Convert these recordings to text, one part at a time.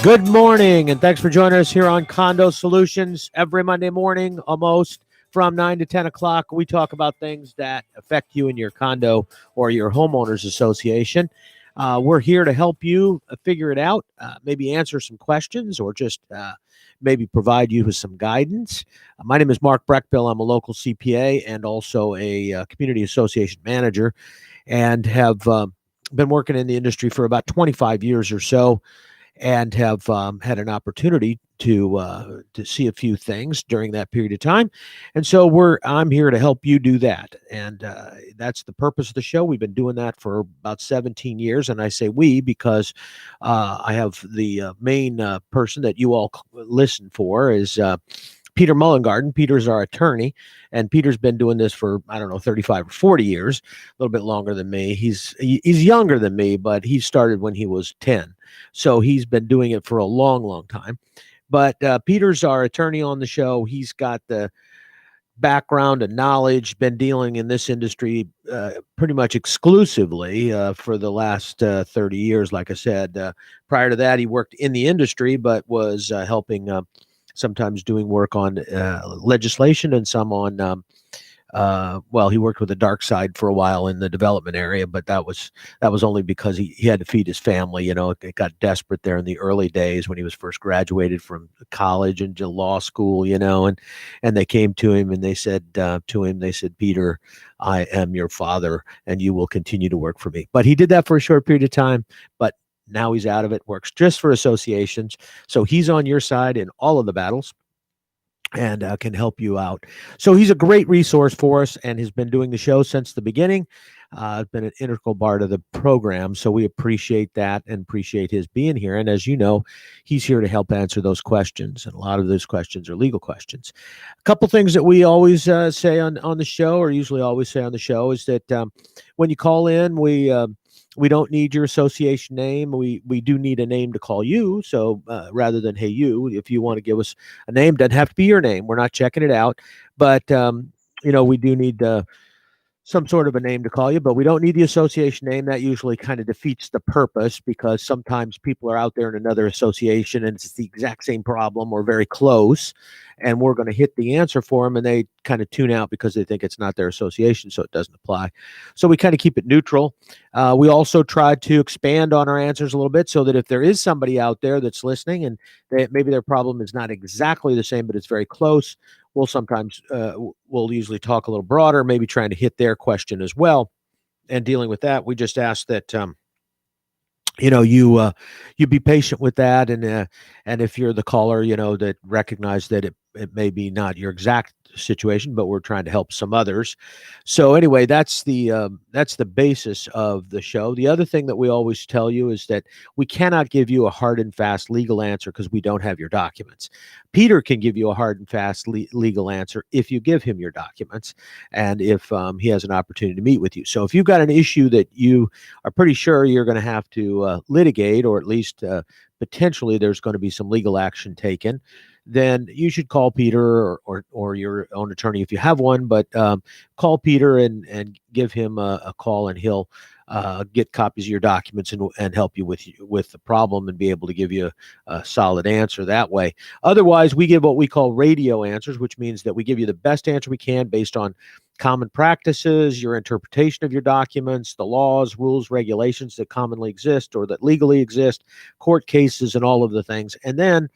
Good morning, and thanks for joining us here on Condo Solutions. Every Monday morning, almost from 9 to 10 o'clock, we talk about things that affect you in your condo or your homeowners association. We're here to help you figure it out, maybe answer some questions, or just maybe provide you with some guidance. My name is Mark Breckbill. I'm a local CPA and also a community association manager, and have been working in the industry for about 25 years or so, and have had an opportunity to see a few things during that period of time, and so I'm here to help you do that, and that's the purpose of the show. We've been doing that for about 17 years, and I say we because I have the main person that you all listen for is Peter Mullengarden. Peter's our attorney, and Peter's been doing this for, I don't know, 35 or 40 years, a little bit longer than me. He's younger than me, but he started when he was 10. So he's been doing it for a long, long time. But Peter's our attorney on the show. He's got the background and knowledge, been dealing in this industry pretty much exclusively for the last 30 years. Like I said, prior to that, he worked in the industry, but was helping sometimes doing work on legislation and some on well, he worked with the dark side for a while in the development area, but that was only because he had to feed his family. You know, it got desperate there in the early days when he was first graduated from college and to law school. You know, and they came to him and they said Peter, I am your father, and you will continue to work for me. But he did that for a short period of time, but now he's out of it, works just for associations. So he's on your side in all of the battles, and can help you out. So he's a great resource for us and has been doing the show since the beginning. Been an integral part of the program. So we appreciate that and appreciate his being here. And as you know, he's here to help answer those questions. And a lot of those questions are legal questions. A couple things that we always say on the show, or usually always say on the show, is that when you call in, we don't need your association name. We do need a name to call you. So rather than, hey, you, if you want to give us a name, doesn't have to be your name. We're not checking it out. But, we do need some sort of a name to call you, but we don't need the association name. That usually kind of defeats the purpose, because sometimes people are out there in another association and it's the exact same problem or very close, and we're going to hit the answer for them and they kind of tune out because they think it's not their association, so it doesn't apply. So we kind of keep it neutral. We also try to expand on our answers a little bit, so that if there is somebody out there that's listening and maybe their problem is not exactly the same, but it's very close, we'll sometimes we'll usually talk a little broader, maybe trying to hit their question as well. And dealing with that, we just ask that you be patient with that, and if you're the caller, that recognize that it may be not your exact situation, but we're trying to help some others. So anyway, that's the basis of the show. The other thing that we always tell you is that we cannot give you a hard and fast legal answer because we don't have your documents. Peter can give you a hard and fast legal answer if you give him your documents, and if he has an opportunity to meet with you. So if you've got an issue that you are pretty sure you're going to have to litigate, or at least potentially there's going to be some legal action taken, then you should call Peter or your own attorney if you have one. But call Peter and give him a call, and he'll get copies of your documents and help you with the problem and be able to give you a solid answer that way. Otherwise, we give what we call radio answers, which means that we give you the best answer we can based on common practices, your interpretation of your documents, the laws, rules, regulations that commonly exist or that legally exist, court cases, and all of the things. And then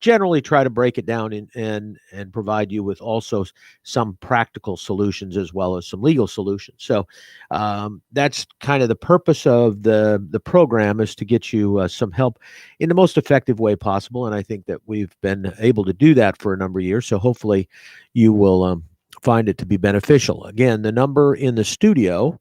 generally try to break it down and provide you with also some practical solutions as well as some legal solutions. So that's kind of the purpose of the program, is to get you some help in the most effective way possible. And I think that we've been able to do that for a number of years. So hopefully you will find it to be beneficial. Again, the number in the studio,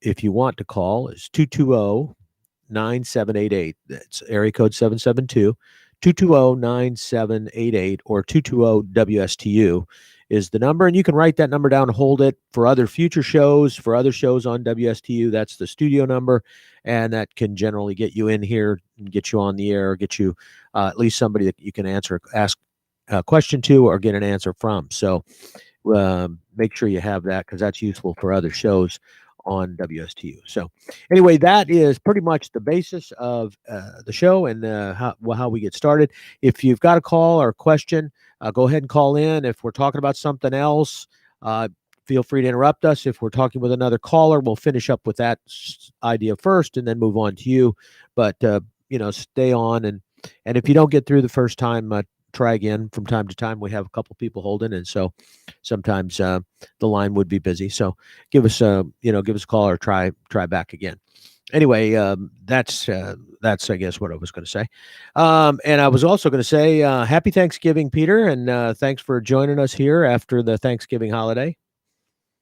if you want to call, is 220-9788. That's area code 772-220-9788, or 220-WSTU is the number. And you can write that number down and hold it for other future shows, for other shows on WSTU. That's the studio number, and that can generally get you in here and get you on the air, or get you at least somebody that you can ask a question to or get an answer from. So make sure you have that, because that's useful for other shows on WSTU. So, anyway, that is pretty much the basis of the show and how we get started. If you've got a call or a question, go ahead and call in. If we're talking about something else, feel free to interrupt us. If we're talking with another caller, we'll finish up with that idea first and then move on to you. But stay on, and if you don't get through the first time, try again. From time to time, we have a couple people holding, and so sometimes the line would be busy. So give us a call or try back again. Anyway, that's I guess what I was going to say. And I was also going to say happy Thanksgiving, Peter, and thanks for joining us here after the Thanksgiving holiday.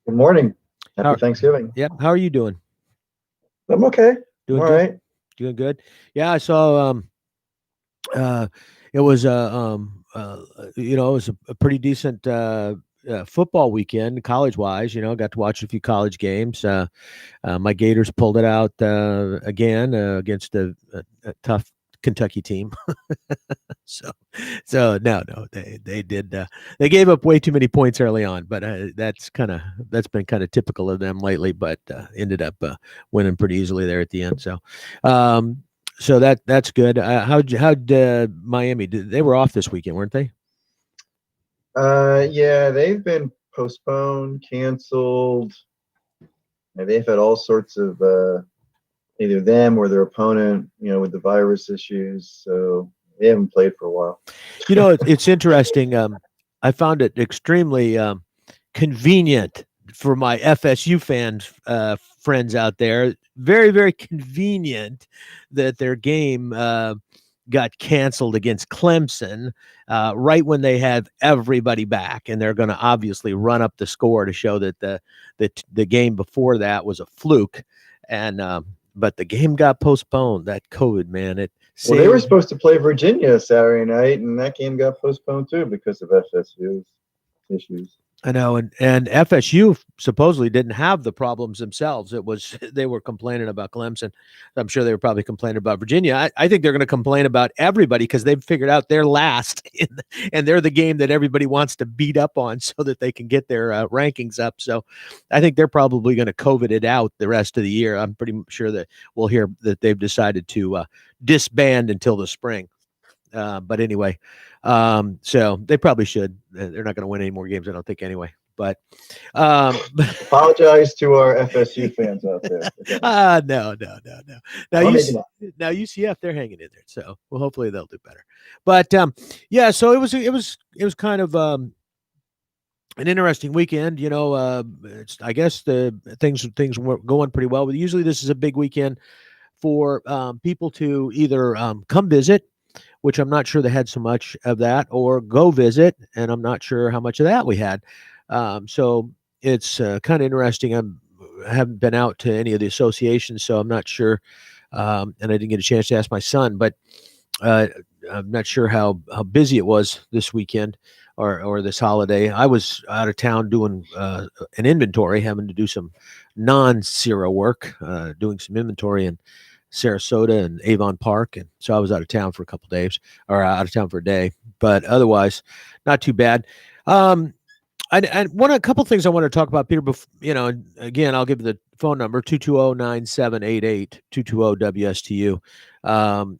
Good morning. Happy Thanksgiving. Yeah. How are you doing? I'm okay. Doing all good. Right. Doing good. Yeah, I saw. It was it was a pretty decent football weekend, college wise. Got to watch a few college games. My Gators pulled it out again against a tough Kentucky team. so no, they did. They gave up way too many points early on, but that's been kind of typical of them lately. But ended up winning pretty easily there at the end. So that's good. How'd Miami? They were off this weekend, weren't they? Yeah, they've been postponed, canceled. And they've had all sorts of either them or their opponent, with the virus issues. So they haven't played for a while. It's interesting. I found it extremely convenient for my FSU fans, friends out there. Very, very convenient that their game got canceled against Clemson right when they have everybody back, and they're going to obviously run up the score to show that the game before that was a fluke. And but the game got postponed. That COVID, man, Well, they were supposed to play Virginia Saturday night, and that game got postponed too because of FSU's issues. I know, and FSU supposedly didn't have the problems themselves. They were complaining about Clemson. I'm sure they were probably complaining about Virginia. I think they're going to complain about everybody because they've figured out they're last, and they're the game that everybody wants to beat up on so that they can get their rankings up. So I think they're probably going to COVID it out the rest of the year. I'm pretty sure that we'll hear that they've decided to disband until the spring. But anyway, so they probably should. They're not going to win any more games, I don't think, anyway. But apologize to our FSU fans out there. No. Now UCF, they're hanging in there, so well, hopefully they'll do better. But yeah, so it was kind of an interesting weekend. I guess the things were going pretty well. But usually this is a big weekend for people to either come visit, which I'm not sure they had so much of that, or go visit, and I'm not sure how much of that we had. So it's kind of interesting. I haven't been out to any of the associations, so I'm not sure, and I didn't get a chance to ask my son, but I'm not sure how busy it was this weekend or this holiday. I was out of town doing an inventory, having to do some non-Cira work, doing some inventory in Sarasota and Avon Park, and so I was out of town for a couple days, or out of town for a day, but otherwise not too bad. And a couple things I want to talk about, Peter. Again, I'll give the phone number 220-9788, 220-WSTU,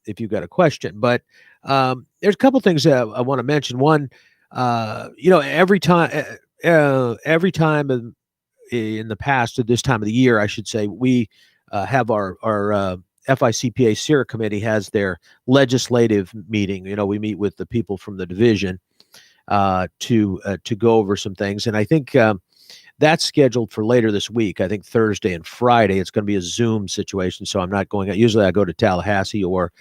if you've got a question. But there's a couple things that I want to mention. One, every time in the past, at this time of the year, I should say, we have our FICPA CIRA committee has their legislative meeting. We meet with the people from the division to go over some things, and I think that's scheduled for later this week. I think Thursday and Friday. It's going to be a Zoom situation, so I'm not going out. Usually I go to Tallahassee, or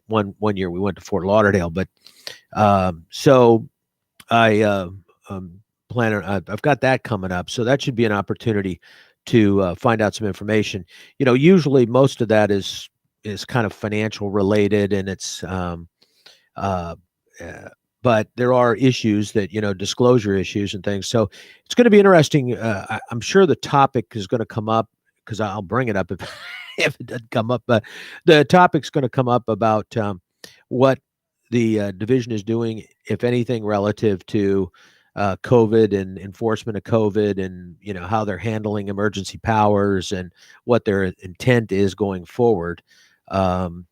one year we went to Fort Lauderdale, but so I I've got that coming up, so that should be an opportunity to find out some information. Usually most of that is kind of financial related, and it's but there are issues that, disclosure issues and things. So it's going to be interesting. I'm sure the topic is going to come up, because I'll bring it up if it doesn't come up. But the topic's going to come up about what the division is doing, if anything, relative to COVID and enforcement of COVID, and how they're handling emergency powers and what their intent is going forward. Um,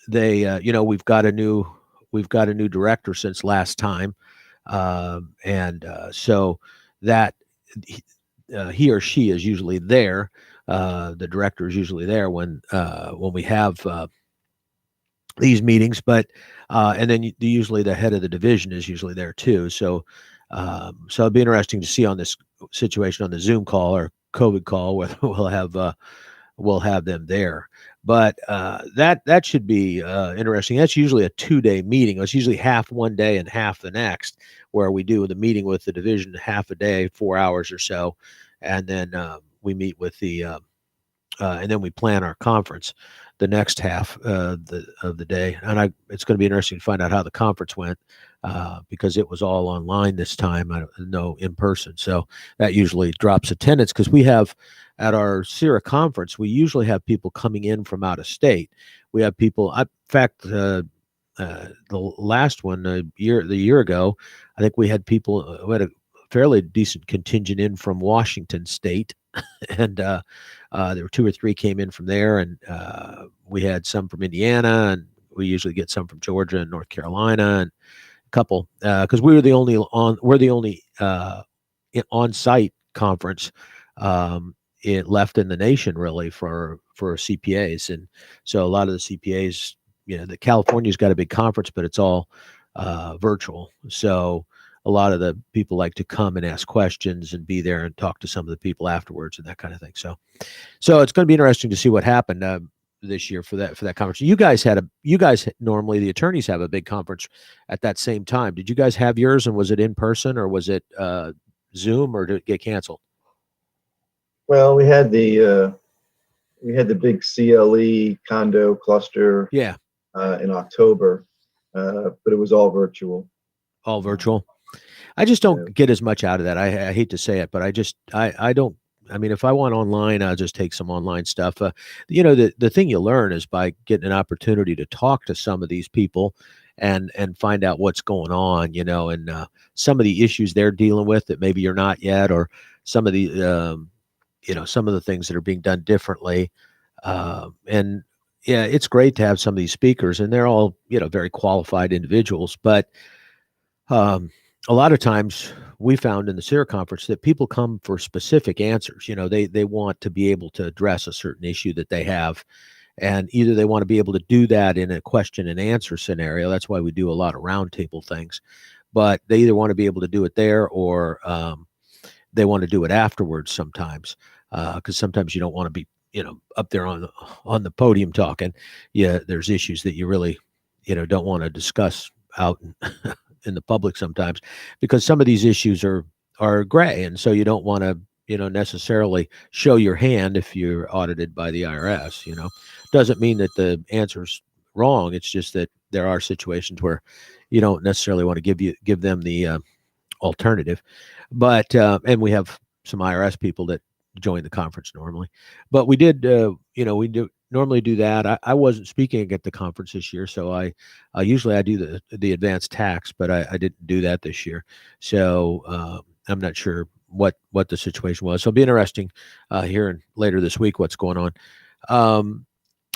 we've got a new director since last time, and so that he or she is usually there. The director is usually there when we have these meetings, but and then usually the head of the division is usually there too. So it'll be interesting to see on this situation on the Zoom call or COVID call whether we'll have them there. But that should be interesting. That's usually a 2-day meeting. It's usually half one day and half the next, where we do the meeting with the division half a day, 4 hours or so, and then we meet with and then we plan our conference the next half of the day. And it's going to be interesting to find out how the conference went, because it was all online this time. I don't know in person, so that usually drops attendance, because we have at our CIRA conference, we usually have people coming in from out of state. We have people. In fact, the last one, the year ago, I think we had people. We had a fairly decent contingent in from Washington State, and there were 2 or 3 came in from there, and we had some from Indiana, and we usually get some from Georgia and North Carolina, and a couple, because we're the only on-site conference it left in the nation, really, for CPAs. And so a lot of the CPAs, the California's got a big conference, but it's all virtual. So a lot of the people like to come and ask questions and be there and talk to some of the people afterwards and that kind of thing. So it's going to be interesting to see what happened this year for that conference. You guys normally, the attorneys have a big conference at that same time. Did you guys have yours, and was it in person or was it Zoom, or did it get canceled? Well, we had the big CLE condo cluster, Yeah, in October, but it was all virtual. all virtual. I just don't get as much out of that. I hate to say it, but I don't. I mean, if I want online, I'll just take some online stuff. The thing you learn is by getting an opportunity to talk to some of these people and find out what's going on, and some of the issues they're dealing with that maybe you're not yet, or some of the some of the things that are being done differently. And yeah, it's great to have some of these speakers, and they're all very qualified individuals, but a lot of times we found in the CIRA conference that people come for specific answers. They want to be able to address a certain issue that they have, and either they want to be able to do that in a question and answer scenario. That's why we do a lot of roundtable things, but they either want to be able to do it there, or they want to do it afterwards sometimes, because sometimes you don't want to be up there on the podium talking. Yeah, there's issues that you really don't want to discuss out in the public sometimes, because some of these issues are gray, and so you don't want to necessarily show your hand if you're audited by the IRS. Doesn't mean that the answer's wrong. It's just that there are situations where you don't necessarily want to give them the alternative. But and we have some IRS people that join the conference normally, but we did we do normally do that. I wasn't speaking at the conference this year, so I usually I do the advanced tax, but I didn't do that this year. So I'm not sure what the situation was. So it'll be interesting hearing later this week what's going on.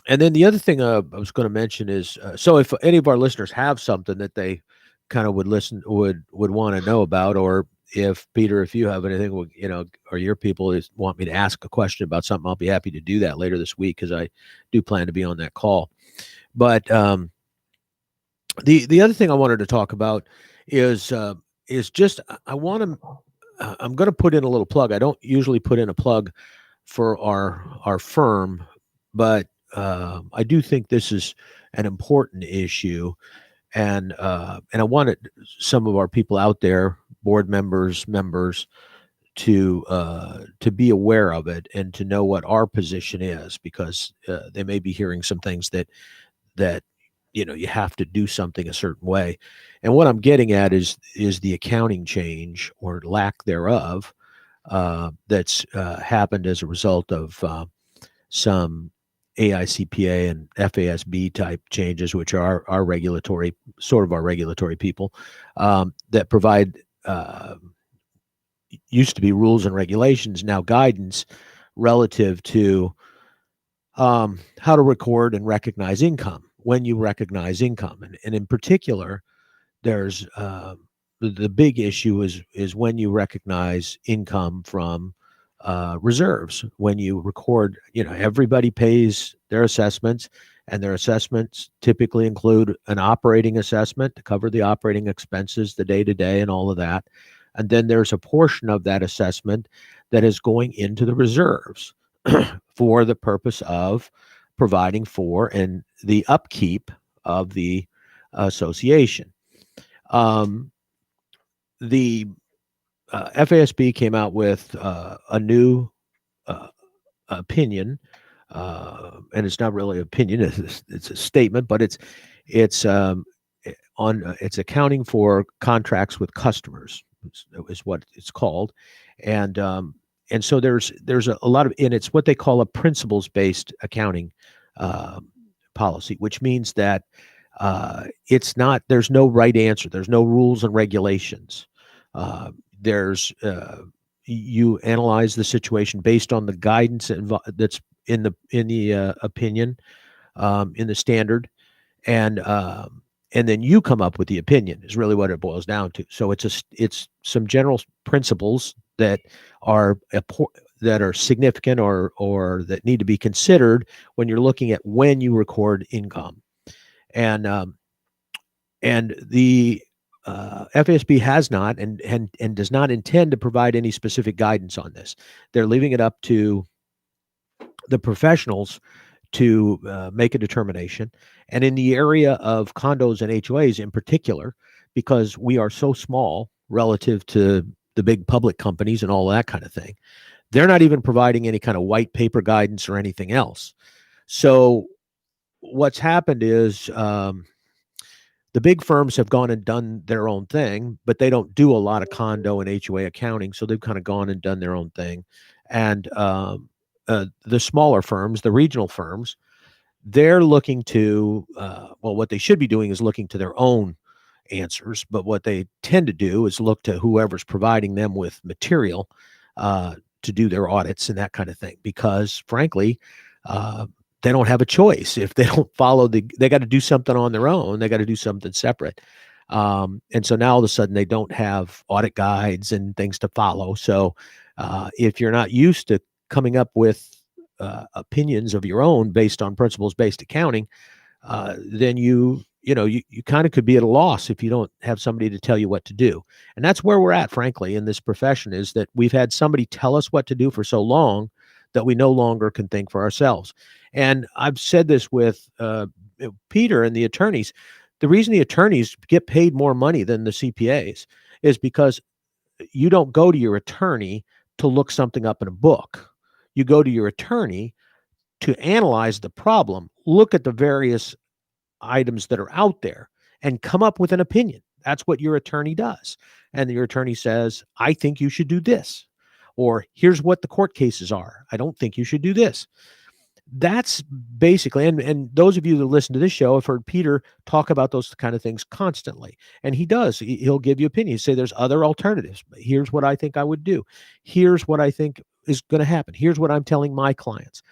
And then the other thing I was going to mention is, so if any of our listeners have something that they kind of would want to know about, or if Peter, if you have anything, or your people want me to ask a question about something, I'll be happy to do that later this week, because I do plan to be on that call. But the other thing I wanted to talk about is just I'm going to put in a little plug. I don't usually put in a plug for our firm, but I do think this is an important issue, and I wanted some of our people out there, board members, to be aware of it and to know what our position is, because they may be hearing some things that you have to do something a certain way. And what I'm getting at is the accounting change, or lack thereof, that's happened as a result of some AICPA and FASB type changes, which are our regulatory people, that provide used to be rules and regulations, now guidance relative to how to record and recognize income when you recognize income. And in particular, there's the big issue is when you recognize income from reserves. When you record, everybody pays their assessments, and their assessments typically include an operating assessment to cover the operating expenses, the day to day, and all of that. And then there's a portion of that assessment that is going into the reserves for the purpose of providing for and the upkeep of the association. The FASB came out with a new opinion, and it's not really an opinion; it's a statement, but it's it's accounting for contracts with customers is what it's called, and so there's a lot of, and it's what they call a principles based accounting policy, which means that there's no right answer. There's no rules and regulations. There's you analyze the situation based on the guidance that's in the opinion, in the standard, and then you come up with the opinion is really what it boils down to. So it's some general principles that are significant or that need to be considered when you're looking at when you record income. And the FASB has not and does not intend to provide any specific guidance on this. They're leaving it up to the professionals to make a determination. And in the area of condos and HOAs in particular, because we are so small relative to the big public companies and all that kind of thing, they're not even providing any kind of white paper guidance or anything else. So what's happened is the big firms have gone and done their own thing, but they don't do a lot of condo and HOA accounting. So they've kind of gone and done their own thing. And the smaller firms, the regional firms, they're looking to, what they should be doing is looking to their own answers. But what they tend to do is look to whoever's providing them with material to do their audits and that kind of thing. Because frankly, they don't have a choice. If they don't follow they got to do something on their own. They got to do something separate. And so now all of a sudden they don't have audit guides and things to follow. So if you're not used to coming up with opinions of your own based on principles-based accounting, then you kind of could be at a loss if you don't have somebody to tell you what to do. And that's where we're at, frankly, in this profession, is that we've had somebody tell us what to do for so long that we no longer can think for ourselves. And I've said this with Peter and the attorneys. The reason the attorneys get paid more money than the CPAs is because you don't go to your attorney to look something up in a book. You go to your attorney to analyze the problem, look at the various items that are out there, and come up with an opinion. That's what your attorney does. And your attorney says, I think you should do this. Or here's what the court cases are. I don't think you should do this. That's basically, and those of you that listen to this show have heard Peter talk about those kind of things constantly. And he does. He'll give you opinions, say there's other alternatives. Here's what I think I would do. Here's what I think is going to happen. Here's what I'm telling my clients.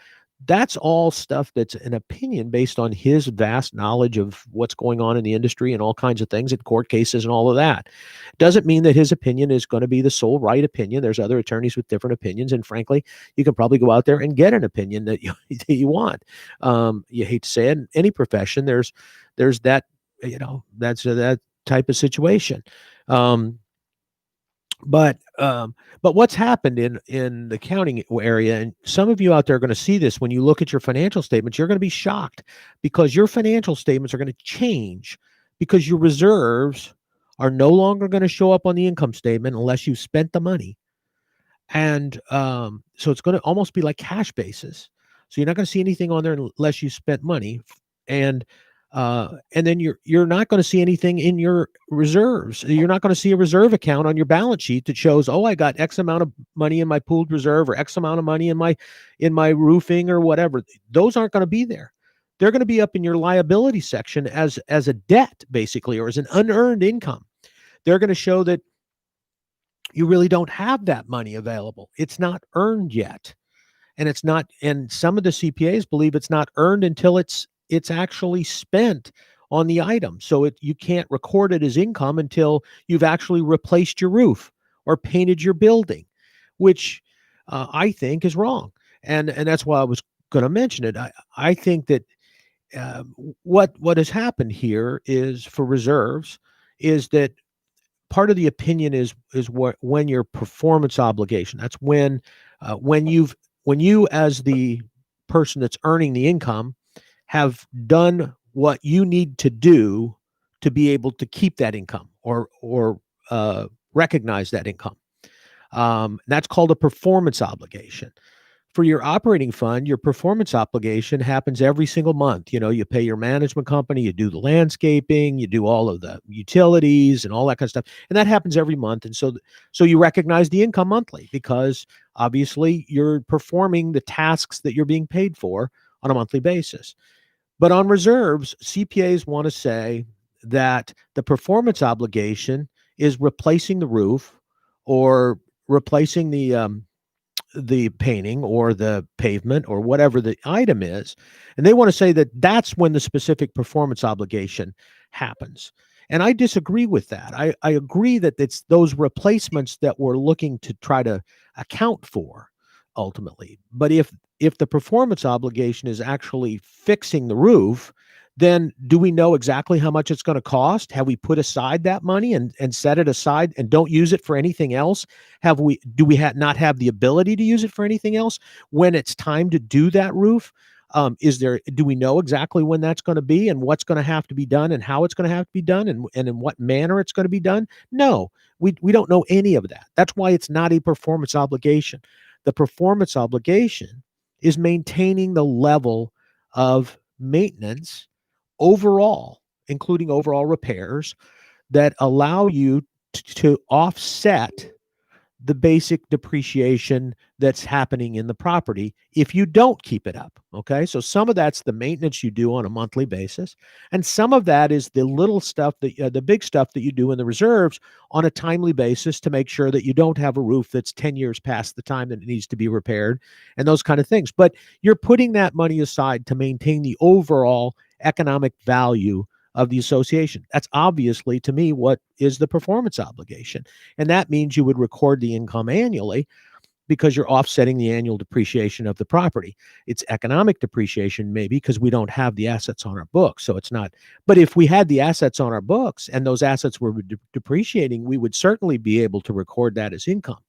That's all stuff that's an opinion based on his vast knowledge of what's going on in the industry and all kinds of things, in court cases and all of that. Doesn't mean that his opinion is going to be the sole right opinion. There's other attorneys with different opinions. And frankly, you can probably go out there and get an opinion that you want. You hate to say it, in any profession, there's that, that's that type of situation. But what's happened in the accounting area, and some of you out there are going to see this when you look at your financial statements, you're going to be shocked because your financial statements are going to change because your reserves are no longer going to show up on the income statement unless you spent the money. And so it's going to almost be like cash basis. So you're not going to see anything on there unless you spent money. And then you're not going to see anything in your reserves. You're not going to see a reserve account on your balance sheet that shows, oh, I got X amount of money in my pooled reserve or X amount of money in my roofing or whatever. Those aren't going to be there. They're going to be up in your liability section as a debt, basically, or as an unearned income. They're going to show that you really don't have that money available. It's not earned yet. And it's not, and some of the CPAs believe it's not earned until it's actually spent on the item. So you can't record it as income until you've actually replaced your roof or painted your building, which I think is wrong. And that's why I was going to mention it. I think that uh, what has happened here is for reserves is that part of the opinion is what when your performance obligation, that's when you as the person that's earning the income have done what you need to do to be able to keep that income or recognize that income. That's called a performance obligation. For your operating fund, your performance obligation happens every single month. You pay your management company, you do the landscaping, you do all of the utilities and all that kind of stuff. And that happens every month. And so you recognize the income monthly because obviously you're performing the tasks that you're being paid for on a monthly basis. But on reserves, CPAs want to say that the performance obligation is replacing the roof or replacing the painting or the pavement or whatever the item is. And they want to say that that's when the specific performance obligation happens. And I disagree with that. I agree that it's those replacements that we're looking to try to account for ultimately. But if the performance obligation is actually fixing the roof, then do we know exactly how much it's going to cost? Have we put aside that money and set it aside and don't use it for anything else? Do we not have the ability to use it for anything else when it's time to do that roof? Do we know exactly when that's going to be and what's going to have to be done and how it's going to have to be done and in what manner it's going to be done? No, we don't know any of that. That's why it's not a performance obligation. The performance obligation is maintaining the level of maintenance overall, including overall repairs that allow you to offset the basic depreciation that's happening in the property if you don't keep it up. Okay. So some of that's the maintenance you do on a monthly basis. And some of that is the little stuff the big stuff that you do in the reserves on a timely basis to make sure that you don't have a roof that's 10 years past the time that it needs to be repaired and those kind of things. But you're putting that money aside to maintain the overall economic value of the association. That's obviously, to me, what is the performance obligation. And that means you would record the income annually because you're offsetting the annual depreciation of the property. It's economic depreciation, maybe, because we don't have the assets on our books. So it's not. But if we had the assets on our books and those assets were depreciating, we would certainly be able to record that as income.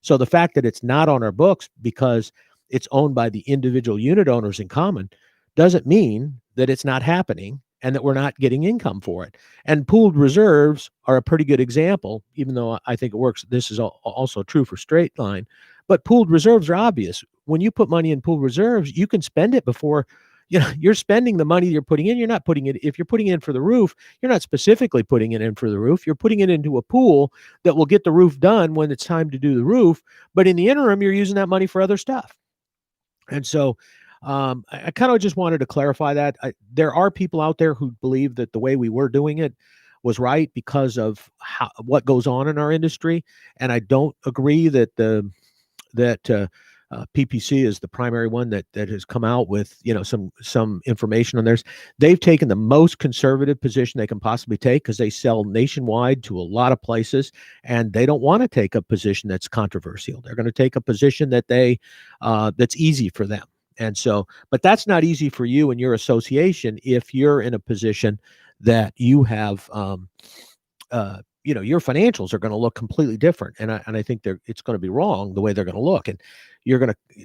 So the fact that it's not on our books because it's owned by the individual unit owners in common doesn't mean that it's not happening and that we're not getting income for it. And pooled reserves are a pretty good example, even though I think it works. This is also true for straight line, but pooled reserves are obvious. When you put money in pooled reserves, you can spend it before, you're spending the money you're putting in. You're not putting it, if you're putting it in for the roof, you're not specifically putting it in for the roof. You're putting it into a pool that will get the roof done when it's time to do the roof. But in the interim, you're using that money for other stuff. And so I kind of just wanted to clarify that. There are people out there who believe that the way we were doing it was right because of what goes on in our industry, and I don't agree that PPC is the primary one that has come out with some information on theirs. They've taken the most conservative position they can possibly take because they sell nationwide to a lot of places, and they don't want to take a position that's controversial. They're going to take a position that that's easy for them. And so, but that's not easy for you and your association if you're in a position that you have, your financials are going to look completely different. And I think it's going to be wrong the way they're going to look. And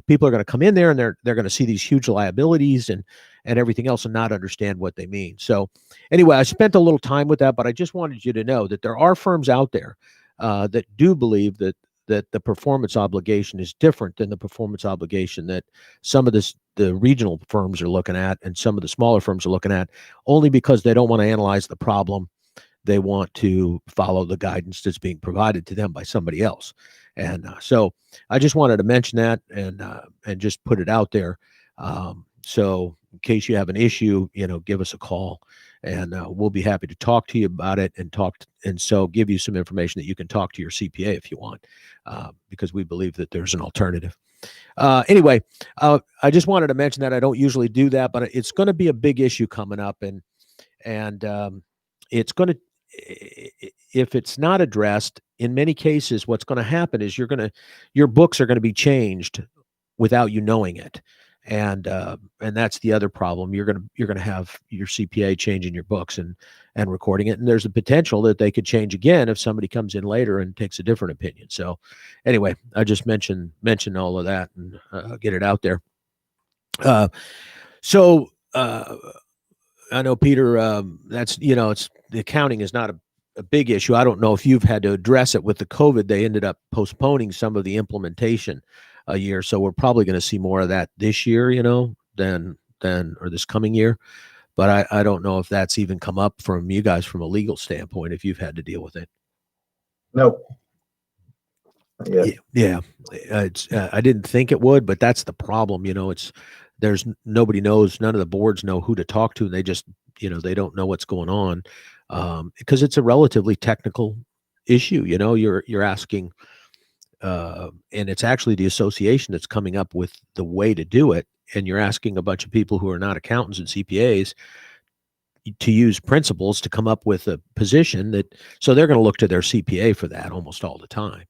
people are going to come in there and they're going to see these huge liabilities and everything else and not understand what they mean. So anyway, I spent a little time with that, but I just wanted you to know that there are firms out there that do believe that the performance obligation is different than the performance obligation that some of the regional firms are looking at and some of the smaller firms are looking at, only because they don't want to analyze the problem. They want to follow the guidance that's being provided to them by somebody else. And so I just wanted to mention that and just put it out there. So in case you have an issue, give us a call and we'll be happy to talk to you about it and so give you some information that you can talk to your CPA if you want, because we believe that there's an alternative. Anyway, I just wanted to mention that. I don't usually do that, but it's going to be a big issue coming up, and it's going to, if it's not addressed, in many cases, what's going to happen is your books are going to be changed without you knowing it, and that's the other problem. You're going to have your CPA changing your books and recording it, and there's a potential that they could change again if somebody comes in later and takes a different opinion. So, anyway, I just mention all of that and get it out there. So. I know, Peter, that's, it's the accounting is not a big issue. I don't know if you've had to address it with the COVID. They ended up postponing some of the implementation a year. So we're probably going to see more of that this year, than or this coming year. But I don't know if that's even come up from you guys from a legal standpoint, if you've had to deal with it. Nope. Yeah. Yeah. I didn't think it would, but that's the problem. There's nobody knows, none of the boards know who to talk to. And they just, they don't know what's going on, because it's a relatively technical issue. You're asking, and it's actually the association that's coming up with the way to do it. And you're asking a bunch of people who are not accountants and CPAs to use principles to come up with a position so they're going to look to their CPA for that almost all the time,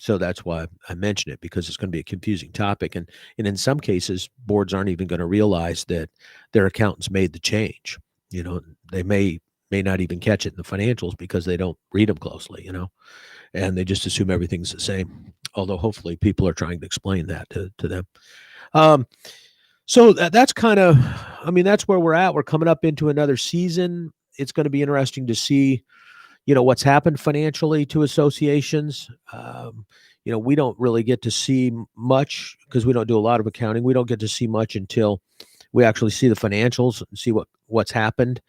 so that's why I mention it, because it's going to be a confusing topic. And in some cases, boards aren't even going to realize that their accountants made the change. They may not even catch it in the financials because they don't read them closely, and they just assume everything's the same. Although hopefully people are trying to explain that to them. So that's kind of, that's where we're at. We're coming up into another season. It's going to be interesting to see, what's happened financially to associations. We don't really get to see much because we don't do a lot of accounting. We don't get to see much until we actually see the financials and see what's happened.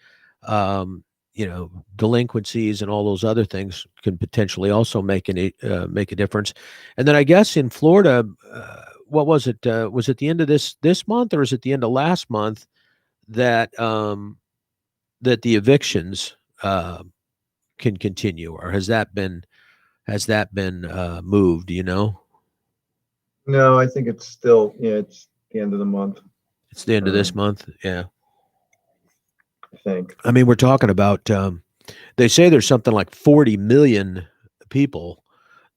Delinquencies and all those other things can potentially also make a difference. And then I guess in Florida, what was it? Was it the end of this month, or is it the end of last month that that the evictions can continue, or has that been moved? No, I think it's still, it's the end of the month. It's the end of this month. Yeah. I think. We're talking about, they say there's something like 40 million people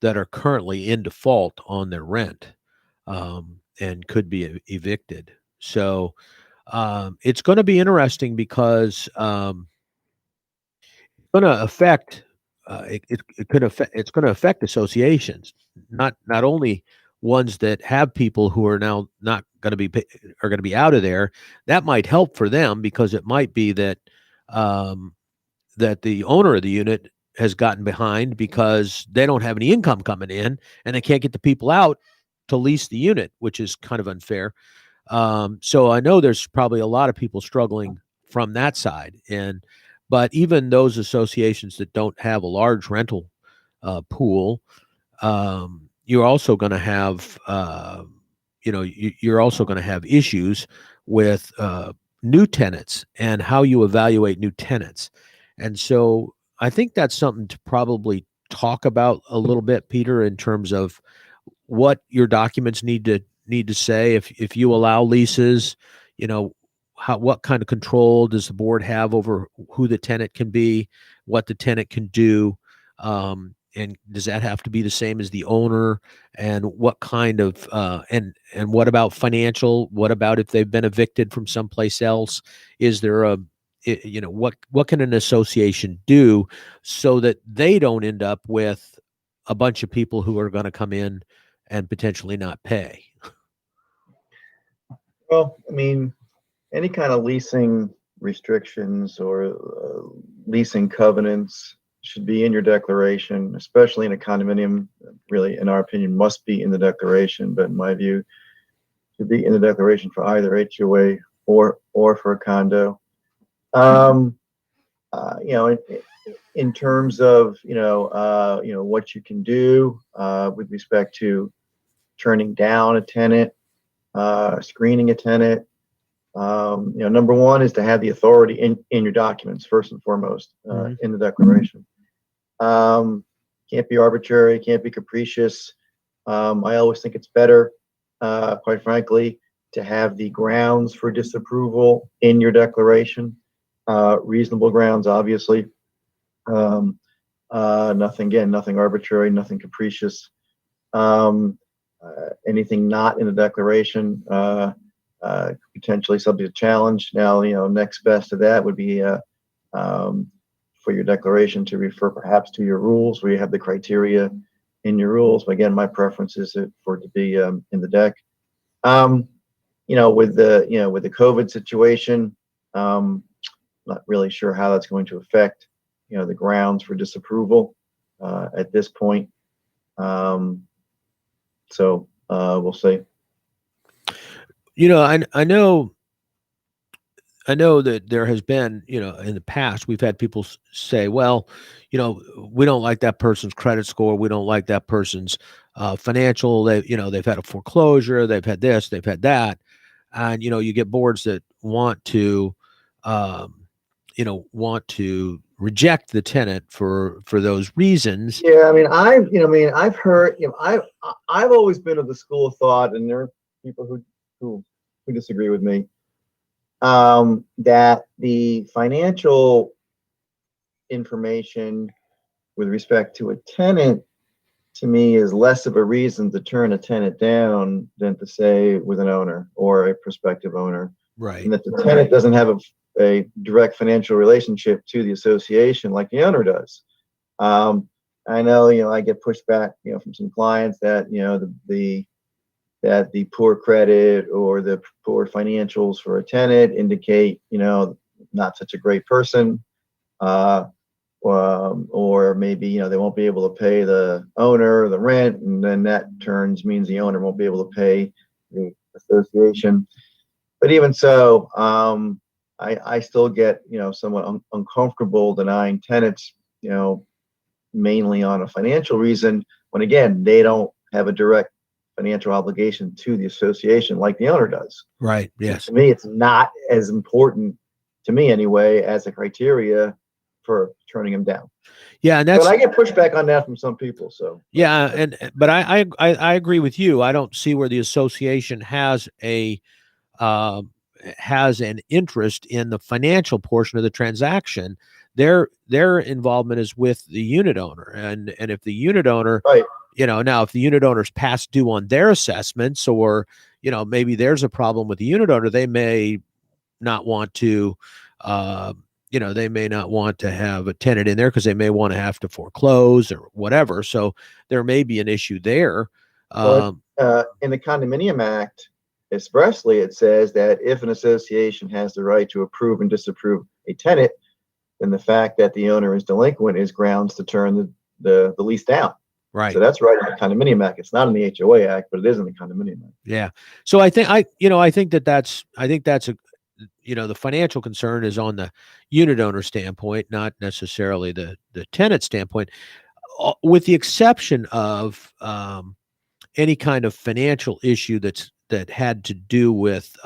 that are currently in default on their rent, and could be evicted. So it's going to be interesting because it's going to affect, it's going to affect associations, not only ones that have people who are now not going to be are going to be out of there. That might help for them, because it might be that that the owner of the unit has gotten behind because they don't have any income coming in and they can't get the people out to lease the unit, which is kind of unfair. So I know there's probably a lot of people struggling from that side. But even those associations that don't have a large rental pool, you're also going to have, you're also going to have issues with new tenants and how you evaluate new tenants. And so I think that's something to probably talk about a little bit, Peter, in terms of what your documents need to say. If you allow leases, what kind of control does the board have over who the tenant can be, what the tenant can do, and does that have to be the same as the owner? And what kind of and what about financial? What about if they've been evicted from someplace else? Is there what can an association do so that they don't end up with a bunch of people who are going to come in and potentially not pay? Well, any kind of leasing restrictions or leasing covenants should be in your declaration, especially in a condominium. Really, in our opinion, must be in the declaration, but in my view, should be in the declaration for either HOA or for a condo. In terms of what you can do with respect to turning down a tenant, screening a tenant, Number one is to have the authority in your documents, first and foremost, Mhm. in the declaration. Can't be arbitrary, can't be capricious. I always think it's better, quite frankly, to have the grounds for disapproval in your declaration. Reasonable grounds, obviously. Um, nothing arbitrary, nothing capricious. Anything not in the declaration, potentially subject to challenge. Now, next best to that would be for your declaration to refer perhaps to your rules, where you have the criteria in your rules. But again, my preference is for it to be in the deck. With the COVID situation, not really sure how that's going to affect the grounds for disapproval at this point. So we'll see. I know that there has been, in the past, we've had people say, well, we don't like that person's credit score. We don't like that person's financial. They've had a foreclosure. They've had this. They've had that. And, you get boards that want to, reject the tenant for those reasons. Yeah, I've heard, I've always been of the school of thought, and there are people who disagree with me, that the financial information with respect to a tenant, to me, is less of a reason to turn a tenant down than to say with an owner or a prospective owner. Right. And that the tenant doesn't have a direct financial relationship to the association like the owner does. I know, I get pushback, from some clients that, that the poor credit or the poor financials for a tenant indicate, not such a great person. Or maybe, they won't be able to pay the owner the rent, and then that means the owner won't be able to pay the association. But even so, I still get, somewhat uncomfortable denying tenants, mainly on a financial reason, when again, they don't have a direct financial obligation to the association like the owner does. Right. Yes. So to me, it's not as important, to me anyway, as a criteria for turning them down. Yeah, and but I get pushback on that from some people. So yeah, but I agree with you. I don't see where the association has an interest in the financial portion of the transaction. Their involvement is with the unit owner, and if the unit owner, right, now if the unit owner's past due on their assessments, or maybe there's a problem with the unit owner, they may not want to they may not want to have a tenant in there because they may want to have to foreclose or whatever. So there may be an issue there. But in the Condominium Act, expressly, it says that if an association has the right to approve and disapprove a tenant, then the fact that the owner is delinquent is grounds to turn the lease down. Right. So that's right in the Condominium Act. It's not in the HOA Act, but it is in the Condominium Act. Yeah. So I think that's a the financial concern is on the unit owner standpoint, not necessarily the tenant standpoint, with the exception of any kind of financial issue that had to do with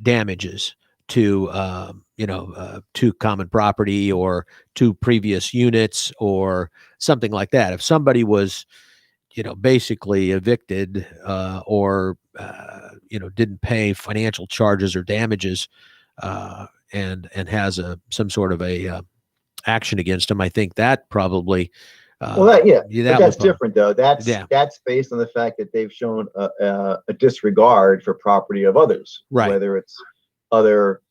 damages to to common property or to previous units or something like that. If somebody was basically evicted or didn't pay financial charges or damages and has some sort of a action against them, I think that probably well, but that's different though. Yeah. That's based on the fact that they've shown a disregard for property of others, Right. Whether it's other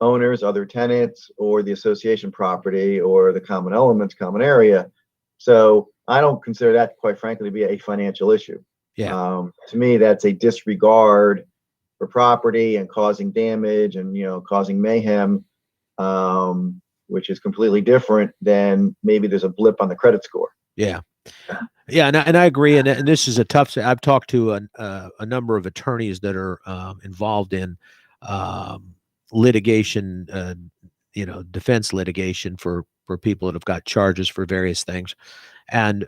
owners, other tenants, or the association property, or the common elements, common area. So I don't consider that, quite frankly, to be a financial issue. Yeah. To me, that's a disregard for property and causing damage and causing mayhem, which is completely different than maybe there's a blip on the credit score. Yeah. Yeah, and I agree. And this is a tough. I've talked to a number of attorneys that are involved in litigation, defense litigation for people that have got charges for various things, and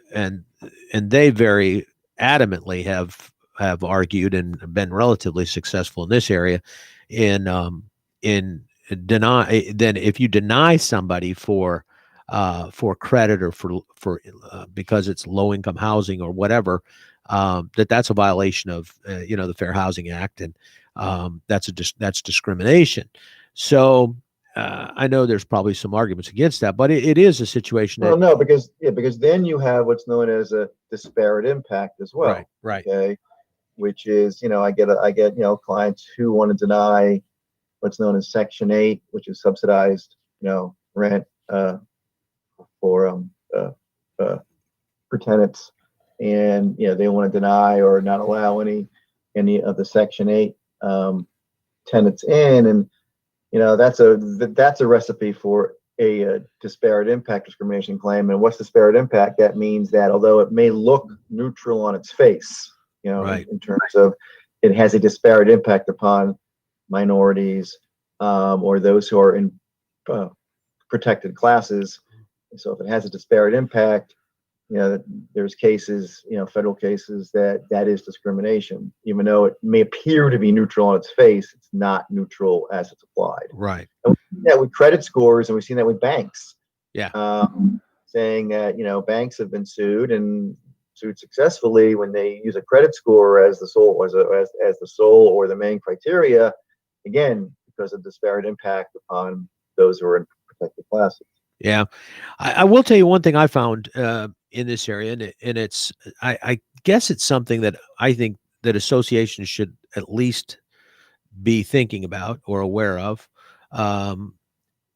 they very adamantly have argued and been relatively successful in this area, in deny then if you deny somebody for credit or for because it's low income housing or whatever, that's a violation of the Fair Housing Act, and that's discrimination. So I know there's probably some arguments against that, but it is a situation Well, that no, because then you have what's known as a disparate impact as right, well. right, Okay, which is, I get clients who want to deny what's known as Section 8, which is subsidized rent for uh, for tenants, and they want to deny or not allow any of the Section 8 tenants in, and that's a recipe for a disparate impact discrimination claim. And what's disparate impact? That means that although it may look neutral on its face, right. in terms of it has a disparate impact upon minorities, or those who are in protected classes. So if it has a disparate impact, there's cases, federal cases that is discrimination, even though it may appear to be neutral on its face. It's not neutral as it's applied. Right. And we've seen that with credit scores, and we've seen that with banks. Yeah. Saying that banks have been sued successfully when they use a credit score as the sole as the sole or the main criteria, again because of disparate impact upon those who are in protected classes. Yeah. I will tell you one thing I found in this area, and it's I guess it's something that I think that associations should at least be thinking about or aware of,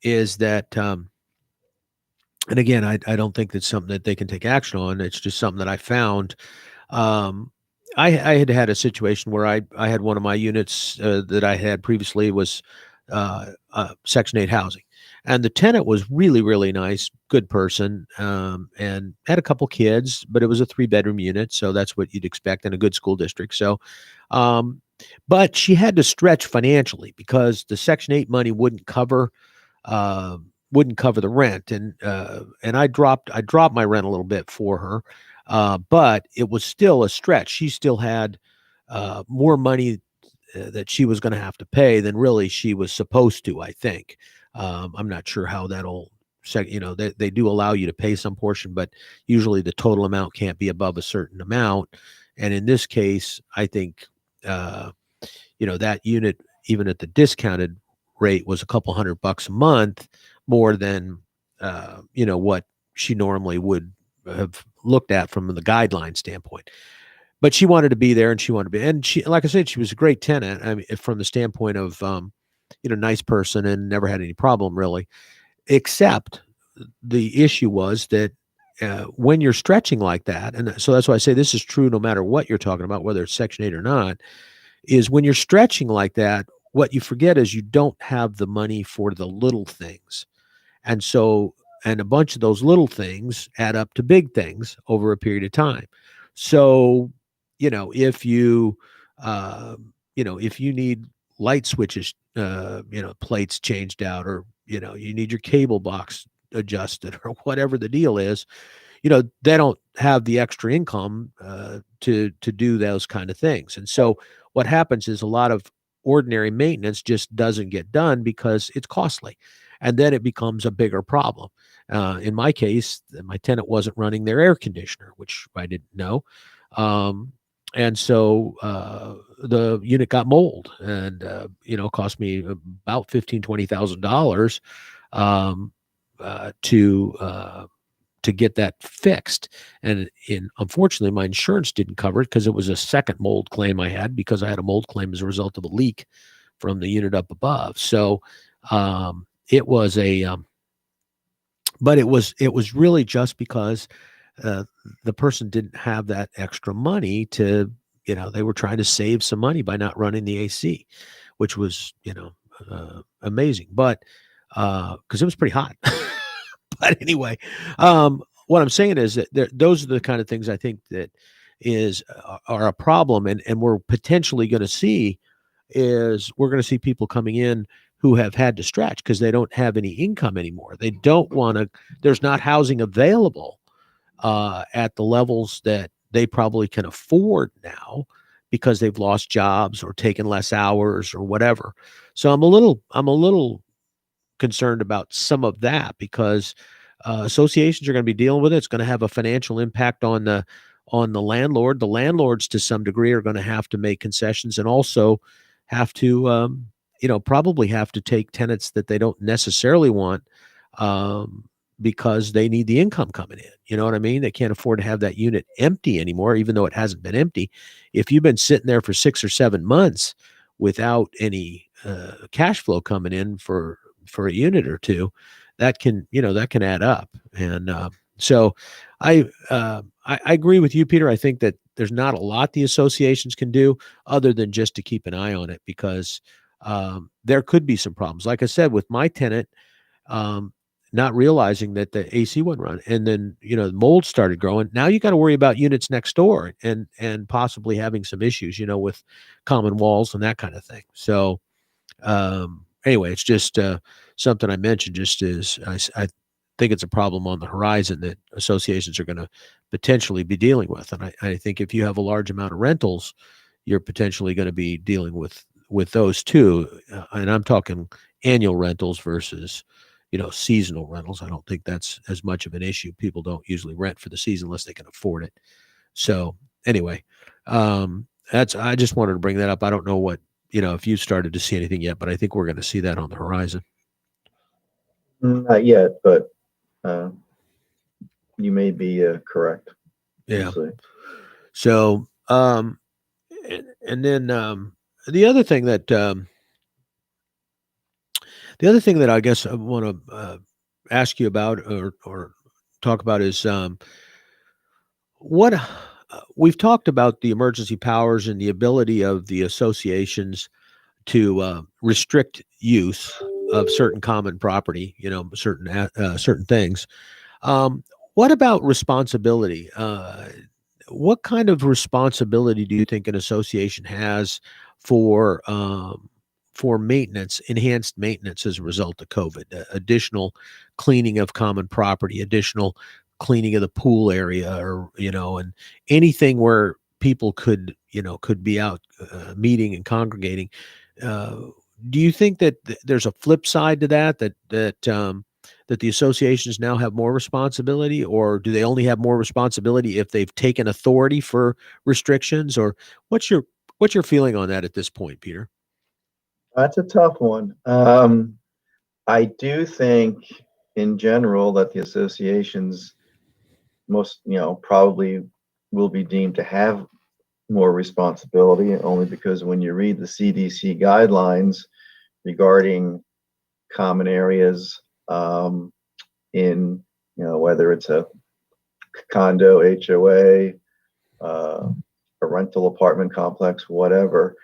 is that, and again, I don't think that's something that they can take action on. It's just something that I found. Um, I had a situation where I had one of my units that I had previously was Section 8 housing. And the tenant was really, really nice, good person, and had a couple kids, but it was a 3-bedroom unit. So that's what you'd expect in a good school district. So, um, but she had to stretch financially because the Section 8 money uh, wouldn't cover the rent, and I dropped my rent a little bit for her, but it was still a stretch. She still had more money that she was going to have to pay than really she was supposed to, I think. I'm not sure how that'll they do allow you to pay some portion, but usually the total amount can't be above a certain amount. And in this case, I think uh, that unit, even at the discounted rate, was a couple $100 a month more than what she normally would have looked at from the guideline standpoint. But she wanted to be there, and she wanted to be, and she, like I said, she was a great tenant. I mean, from the standpoint of nice person and never had any problem really, except the issue was that when you're stretching like that, and so that's why I say this is true no matter what you're talking about, whether it's Section 8 or not, is when you're stretching like that, what you forget is you don't have the money for the little things. And so, and a bunch of those little things add up to big things over a period of time. So, if if you need light switches, plates changed out, or, you need your cable box adjusted or whatever the deal is, they don't have the extra income to do those kind of things. And so what happens is a lot of ordinary maintenance just doesn't get done because it's costly. And then it becomes a bigger problem. In my case, my tenant wasn't running their air conditioner, which I didn't know. And so the unit got mold, and cost me about $15,000, $20,000 to get that fixed. And unfortunately, my insurance didn't cover it because it was a second mold claim I had, because I had a mold claim as a result of a leak from the unit up above. So it was but it was really just because the person didn't have that extra money to, they were trying to save some money by not running the AC, which was, amazing, but because it was pretty hot. But anyway, what I'm saying is that those are the kind of things I think that are a problem, and we're potentially going to see people coming in who have had to stretch because they don't have any income anymore. They don't want to. There's not housing available at the levels that they probably can afford now because they've lost jobs or taken less hours or whatever. So I'm a little concerned about some of that because associations are going to be dealing with it. It's going to have a financial impact on the landlord. The landlords, to some degree, are going to have to make concessions and also have to, probably have to take tenants that they don't necessarily want um, because they need the income coming in. You know what I mean? They can't afford to have that unit empty anymore, even though it hasn't been empty. If you've been sitting there for 6 or 7 months without any cash flow coming in for a unit or two, that can add up. And so I agree with you, Peter. I think that there's not a lot the associations can do other than just to keep an eye on it because there could be some problems. Like I said, with my tenant, um, not realizing that the AC wouldn't run, and then the mold started growing. Now you got to worry about units next door and possibly having some issues, with common walls and that kind of thing. So anyway, it's just something I mentioned. Just as I think it's a problem on the horizon that associations are going to potentially be dealing with, and I think if you have a large amount of rentals, you're potentially going to be dealing with those too. And I'm talking annual rentals versus seasonal rentals. I don't think that's as much of an issue. People don't usually rent for the season unless they can afford it. So anyway, that's I just wanted to bring that up. I don't know what if you started to see anything yet, but I think we're going to see that on the horizon. Not yet, but uh, you may be correct. Yeah. Usually. So, and then the other thing that I guess I want to ask you about or talk about is what we've talked about the emergency powers and the ability of the associations to restrict use of certain common property, certain things. What about responsibility? What kind of responsibility do you think an association has for maintenance, enhanced maintenance as a result of COVID? Additional cleaning of common property, additional cleaning of the pool area, or and anything where people could be out meeting and congregating. Uh, do you think that there's a flip side to that the associations now have more responsibility, or do they only have more responsibility if they've taken authority for restrictions? Or what's your feeling on that at this point, Peter? That's a tough one. I do think, in general, that the associations most, probably will be deemed to have more responsibility, only because when you read the CDC guidelines regarding common areas, in, whether it's a condo, HOA, a rental apartment complex, whatever,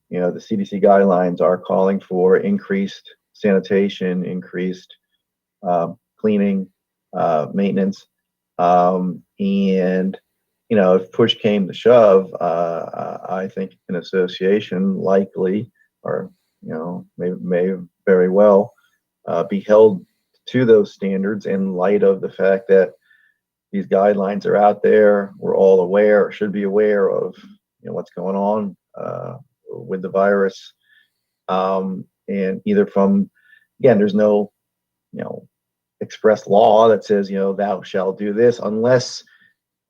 the CDC guidelines are calling for increased sanitation, increased cleaning, maintenance, and if push came to shove, I think an association likely, or may very well be held to those standards in light of the fact that these guidelines are out there. We're all aware, or should be aware of, what's going on with the virus, and either from, again, there's no, express law that says, thou shalt do this, unless,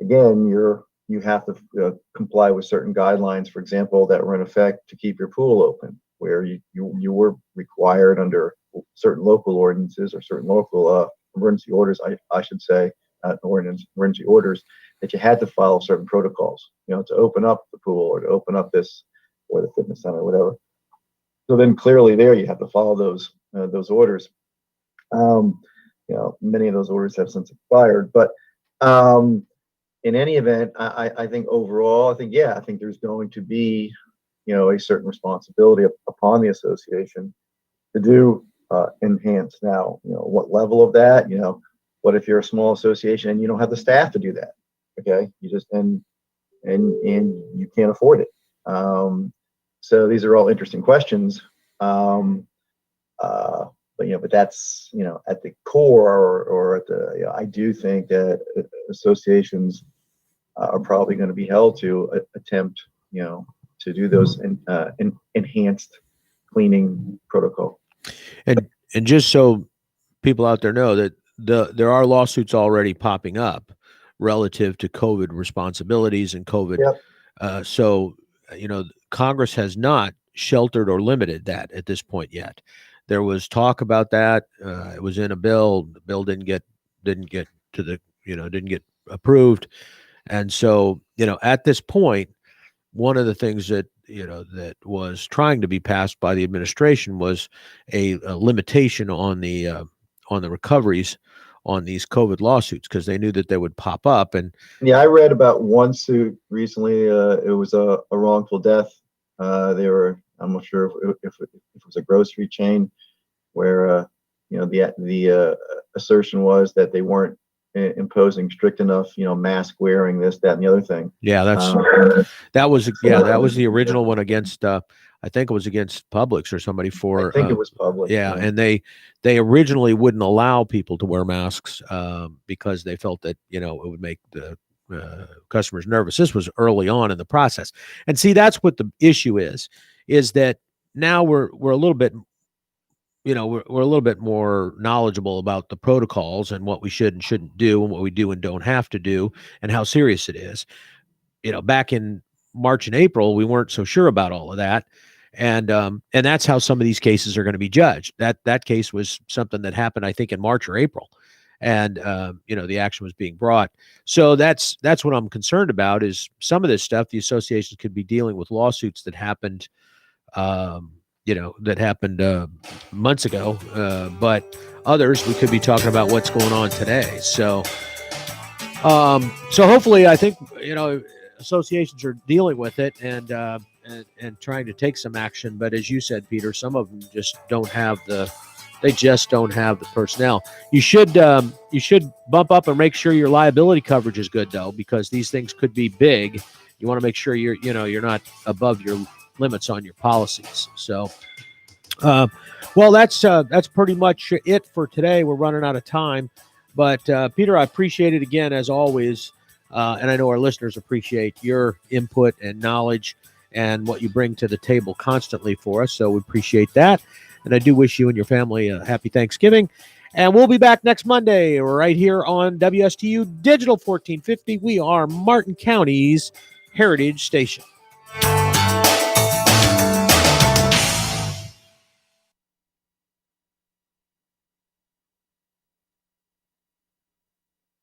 again, you have to comply with certain guidelines, for example, that were in effect to keep your pool open, where you were required under certain local ordinances or certain local emergency orders, I should say, not ordinance, emergency orders, that you had to follow certain protocols, to open up the pool or to open up this or the fitness center, or whatever. So then clearly there you have to follow those orders. Many of those orders have since expired, but in any event, I think overall, I think there's going to be, a certain responsibility upon the association to do enhance. Now, what level of that? What if you're a small association and you don't have the staff to do that? Okay, you just and you can't afford it. So these are all interesting questions. But that's at the core, or at the. I do think that associations are probably going to be held to attempt to do those enhanced cleaning protocol. And just so people out there know that there are lawsuits already popping up relative to COVID responsibilities and COVID. Yep. So, Congress has not sheltered or limited that at this point yet. There was talk about that. It was in a bill. The bill didn't get to the, didn't get approved. And so, at this point, one of the things that that was trying to be passed by the administration was a limitation on the recoveries on these COVID lawsuits, because they knew that they would pop up. And yeah, I read about one suit recently. It was a wrongful death. I'm not sure if it was a grocery chain where the assertion was that they weren't imposing strict enough, mask wearing, this, that, and the other thing. Yeah, that was the original one against. I think it was against Publix or somebody for. I think it was Publix. Yeah, and they originally wouldn't allow people to wear masks because they felt that it would make the customers nervous. This was early on in the process, and see, that's what the issue is that now we're a little bit. We're a little bit more knowledgeable about the protocols and what we should and shouldn't do, and what we do and don't have to do, and how serious it is. Back in March and April, we weren't so sure about all of that. And that's how some of these cases are going to be judged. That case was something that happened, I think, in March or April. And, the action was being brought. So that's what I'm concerned about, is some of this stuff, the associations could be dealing with lawsuits that happened, months ago, but others, we could be talking about what's going on today. So hopefully, I think, associations are dealing with it and trying to take some action. But as you said, Peter, some of them just don't have the personnel. You should bump up and make sure your liability coverage is good, though, because these things could be big. You want to make sure you're not above your limits on your policies. So, well, that's pretty much it for today. We're running out of time, but Peter, I appreciate it again, as always, and I know our listeners appreciate your input and knowledge and what you bring to the table constantly for us. So we appreciate that, and I do wish you and your family a happy Thanksgiving. And we'll be back next Monday right here on WSTU Digital 1450. We are Martin County's Heritage Station.